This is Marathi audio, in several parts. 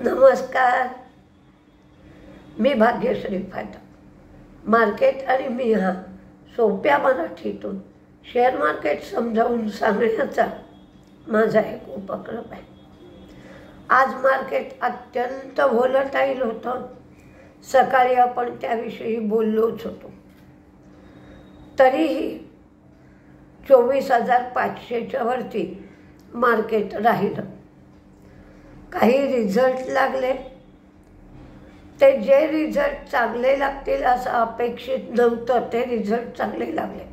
नमस्कार, मी भाग्यश्री फाटक. मार्केट आणि मी हा सोप्या मराठीतून शेअर मार्केट समजावून सांगण्याचा माझा एक उपक्रम आहे. आज मार्केट अत्यंत व्होलटाईल होतं. सकाळी आपण त्याविषयी बोललोच होतो. तरीही 24,500च्या वरती मार्केट राहिलं. काही रिझल्ट लागले. ते जे रिझल्ट चांगले लागतील असं अपेक्षित नव्हतं, ते रिझल्ट चांगले लागले.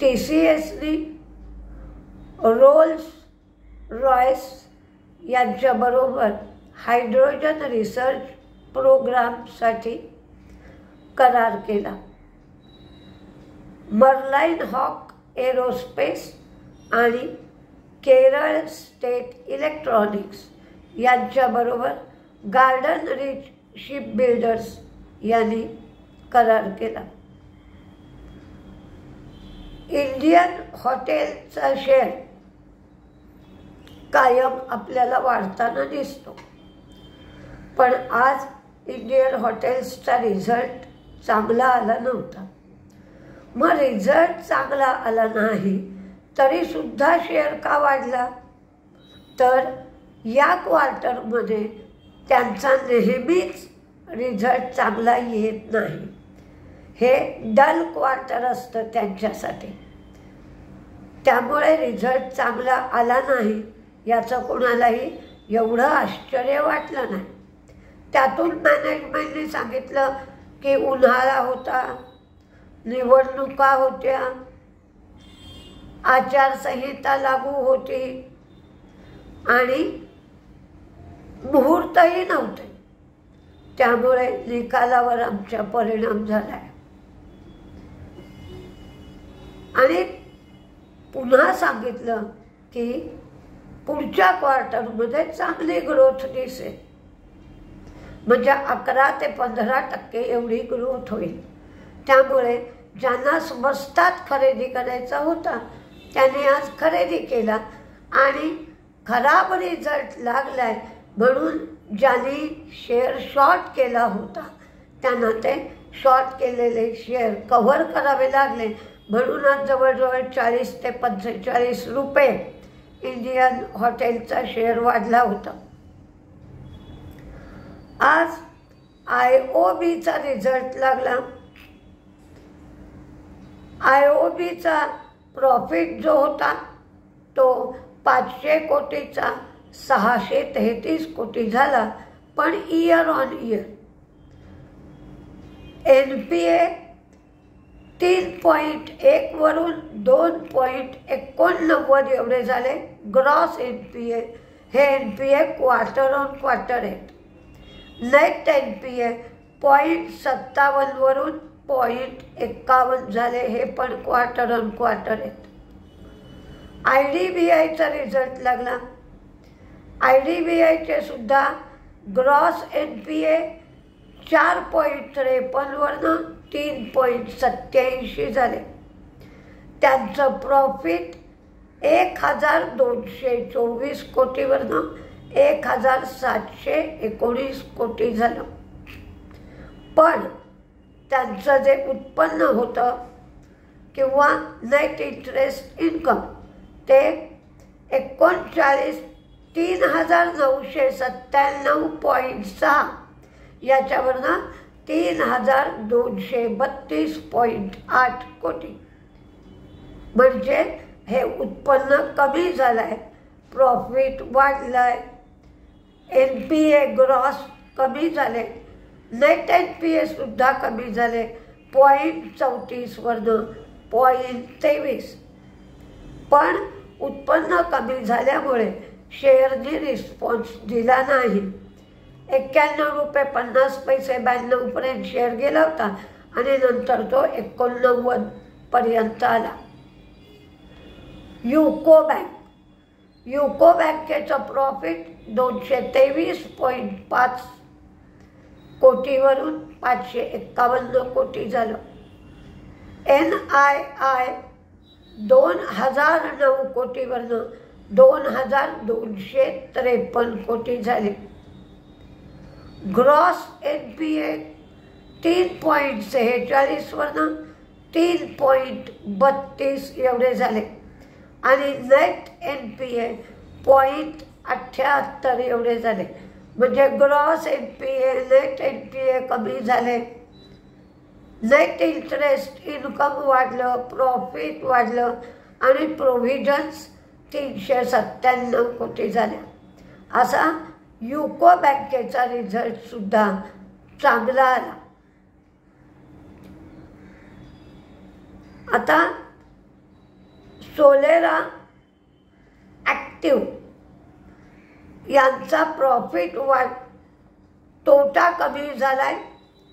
TCSनी रोल्स रॉयस यांच्याबरोबर हायड्रोजन रिसर्च प्रोग्रामसाठी करार केला. मर्लाइन हॉक एरोस्पेस आणि केरळ स्टेट इलेक्ट्रॉनिक्स यांच्याबरोबर गार्डन रिच शिप बिल्डर्स यांनी करार केला. इंडियन हॉटेलचा शेअर कायम आपल्याला वाढताना दिसतो, पण आज इंडियन हॉटेल्सचा रिझल्ट चांगला आला नव्हता. मग रिझल्ट चांगला आला नाही तरी सुद्धा शेअर का वाढला? तर या क्वार्टरमध्ये त्यांचा नेहमीच रिझल्ट चांगला येत नाही. हे डल क्वार्टर असतं त्यांच्यासाठी. त्यामुळे रिझल्ट चांगला आला नाही याचं कोणालाही एवढं आश्चर्य वाटलं नाही. त्यातून मॅनेजमेंटने सांगितलं की उन्हाळा होता, निवडणुका होत्या, आचारसंहिता लागू होती आणि मुहूर्तही नव्हते. त्यामुळे निकालावर आमचा परिणाम झाला आहे. आणि पुन्हा सांगितलं की पुढच्या क्वार्टरमध्ये चांगली ग्रोथ दिसेल, म्हणजे 11 ते 15% एवढी ग्रोथ होईल. त्यामुळे ज्यांना स्वस्तात खरेदी करायचा होता त्याने आज खरेदी केला आणि खराब रिझल्ट लागलाय म्हणून ज्यांनी शेअर शॉर्ट केला होता त्यांना ते शॉर्ट केलेले शेअर कव्हर करावे लागले. म्हणून आज जवळजवळ 40 ते 45 रुपये इंडियन हॉटेलचा शेअर वाढला होता. आज IOBचा रिझल्ट लागला. IOBचा प्रॉफिट जो होता तो 500 कोटीचा 633 कोटी झाला, पण इयर ऑन इयर NPA 3.1 वरून 2.89 एवढे झाले. ग्रॉस NPA हे NPA क्वार्टर ऑन क्वार्टर आहेत. नेट NPA 0.57 वरून 0.51 झाले, हे पण क्वार्टर ऑन क्वार्टर आहेत. IDBIचा रिझल्ट लागला. IDBIचे सुद्धा ग्रॉस NPA 4.53 वरून 3.87 झाले. त्यांचं प्रॉफिट 1,224 कोटीवरनं 1,719 कोटी झालं. पण त्यांचं जे उत्पन्न होतं किंवा नेट इंटरेस्ट इन्कम ते 3,997.6 याच्यावरनं 3,232.8 कोटी. म्हणजे हे उत्पन्न कमी झालं आहे, प्रॉफिट वाढलं आहे, NPA ग्रॉस कमी झाले, नेट NPA सुद्धा कमी झाले 0.34 वरनं 0.23. पण उत्पन्न कमी झाल्यामुळे शेअरने रिस्पॉन्स दिला नाही. 91 रुपये 50 पैसे 92 पर्यंत शेअर गेला होता आणि नंतर तो 89 पर्यंत आला. युको बँकेचं प्रॉफिट 223.5 कोटीवरून 551 कोटी झालं. NII 2009 कोटीवरनं 2,253 कोटी झाले. ग्रॉस NPA 3.46 वरनं 3.32 एवढे झाले आणि नेट NPA 0.78 एवढे झाले. म्हणजे ग्रॉस NPA नेट NPA कमी झाले, नेट इंटरेस्ट इन्कम वाढलं, प्रॉफिट वाढलं आणि प्रोव्हिजन्स 397 कोटी झाल्या. असा युको बँकेचा रिझल्ट सुद्धा चांगला आला. आता सोलेरा ॲक्टिव्ह यांचा प्रॉफिट तोटा कमी झालाय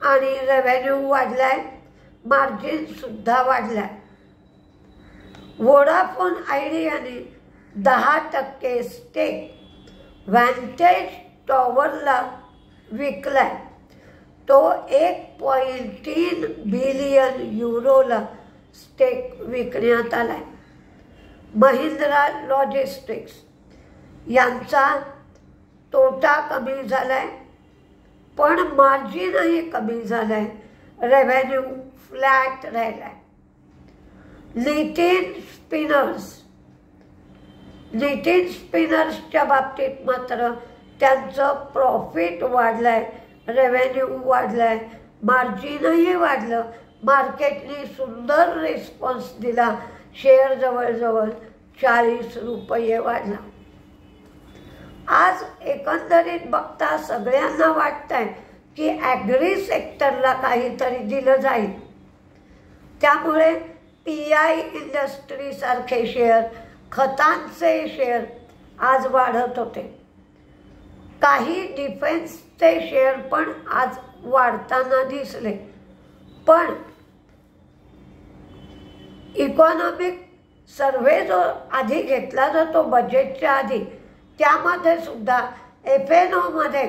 आणि रेव्हेन्यू वाढलाय, मार्जिन सुद्धा वाढलाय. वोडाफोन आयडियाने 10% स्टेक व्हॅन्टेज टॉवरला विकलाय. तो 1.3 बिलियन युरोला स्टेक विकण्यात आलाय. महिंद्रा लॉजिस्टिक्स यांचा तोटा कमी झालाय पण मार्जिनही कमी झालाय, रेव्हेन्यू फ्लॅट राहिलाय. नितीन स्पिनर्सच्या बाबतीत मात्र त्यांचं प्रॉफिट वाढलंय, रेव्हेन्यू वाढलाय, मार्जिनही वाढलं. मार्केटने सुंदर रिस्पॉन्स दिला, शेअर जवळजवळ 40 रुपये वाढला. आज एकंदरीत बघता सगळ्यांना वाटतंय की ॲग्री सेक्टरला काहीतरी दिलं जाईल. त्यामुळे PI इंडस्ट्रीसारखे शेअर, खतांचे शेअर आज वाढत होते. काही डिफेन्सचे शेअर पण आज वाढताना दिसले. पण इकॉनॉमिक सर्व्हे जो आधी घेतला जातो बजेटच्या आधी, त्यामध्ये सुद्धा FNOमध्ये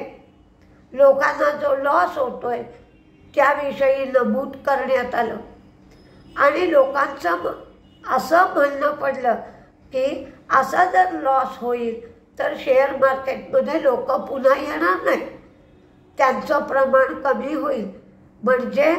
लोकांना जो लॉस होतोय त्याविषयी नमूद करण्यात आलं आणि लोकांचं असं म्हणणं पडलं की असा जर लॉस होईल तर शेअर मार्केटमध्ये लोक पुन्हा येणार नाही, त्यांचं प्रमाण कमी होईल. म्हणजे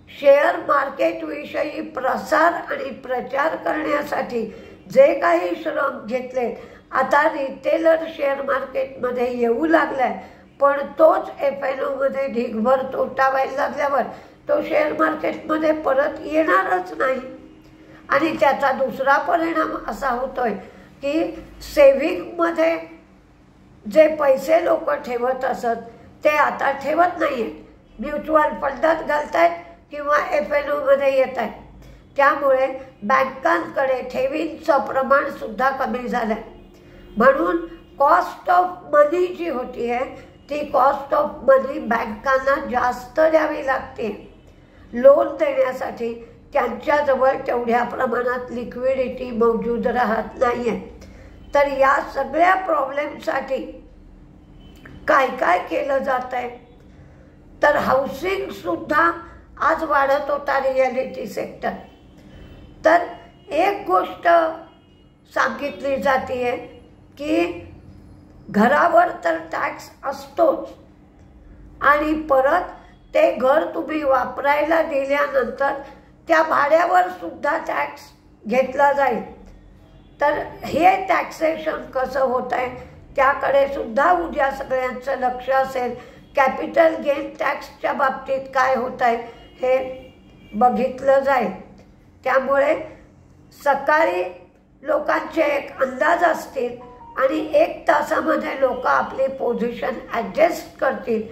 शेअर मार्केटविषयी प्रसार आणि प्रचार करण्यासाठी जे काही श्रम घेतले आता रिटेलर शेअर मार्केटमध्ये येऊ लागलाय. पण तोच FNOमध्ये ढीगभर तोटा व्हायला लागल्यावर तो शेअर मार्केटमध्ये परत येणारच नाही. आणि त्याचा दुसरा परिणाम असा होतोय की सेव्हिंगमध्ये जे पैसे लोक ठेवत असत ते आता ठेवत नाही आहेत, म्युच्युअल फंडात घालतायत किंवा FNOमध्ये येत आहेत. त्यामुळे बँकांकडे ठेवींचं प्रमाण सुद्धा कमी झालं आहे. म्हणून कॉस्ट ऑफ मनी जी होती आहे ती कॉस्ट ऑफ मनी बँकांना जास्त द्यावी लागते. लोन देण्यासाठी त्यांच्याजवळ तेवढ्या प्रमाणात लिक्विडिटी मौजूद राहत नाही आहे. तर या सगळ्या प्रॉब्लेमसाठी काय काय केलं जात आहे तर हाऊसिंगसुद्धा आज वाढत होता, रिॲलिटी सेक्टर. तर एक गोष्ट सांगितली जाते की घरावर तर टॅक्स असतोच आणि परत ते घर तुम्ही वापरायला दिल्यानंतर त्या भाड्यावर सुद्धा टॅक्स घेतला जाईल. तर हे टॅक्सेशन कसं होत आहे त्याकडे सुद्धा उद्या सगळ्यांचं लक्ष असेल. कॅपिटल गेन टॅक्सच्या बाबतीत काय होत आहे हे बघितलं जाईल. त्यामुळे सकाळी लोकांचे एक अंदाज असतील आणि 1 तासामध्ये लोक आपली पोझिशन ॲडजस्ट करतील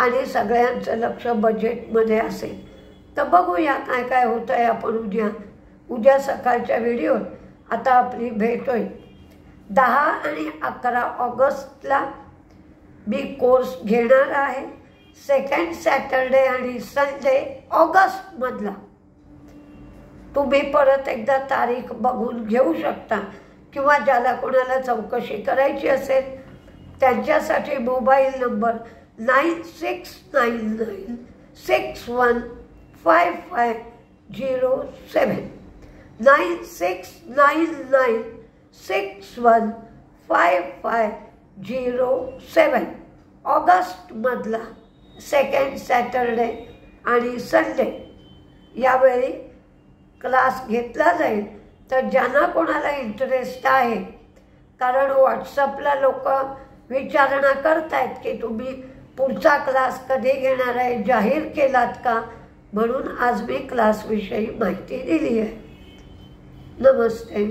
आणि सगळ्यांचं लक्ष बजेटमध्ये असेल. तर बघूया काय काय होतं आहे. आपण उद्या सकाळच्या व्हिडिओत आता आपली भेट होईल. 10 आणि 11 ऑगस्टला मी कोर्स घेणार आहे. सेकंड सॅटरडे आणि संडे ऑगस्टमधला. तुम्ही परत एकदा तारीख बघून घेऊ शकता किंवा ज्याला कोणाला चौकशी करायची असेल त्यांच्यासाठी मोबाईल नंबर 9699615507 9699615507. ऑगस्टमधला सेकंड सॅटरडे आणि संडे यावेळी क्लास घेतला जाईल. तर ज्यांना कोणाला इंटरेस्ट आहे, कारण व्हॉट्सअपला लोक विचारणा करतायत की तुम्ही पुढचा क्लास कधी घेणार आहे, जाहीर केलात का, म्हणून आज मी क्लासविषयी माहिती दिली आहे. नमस्ते.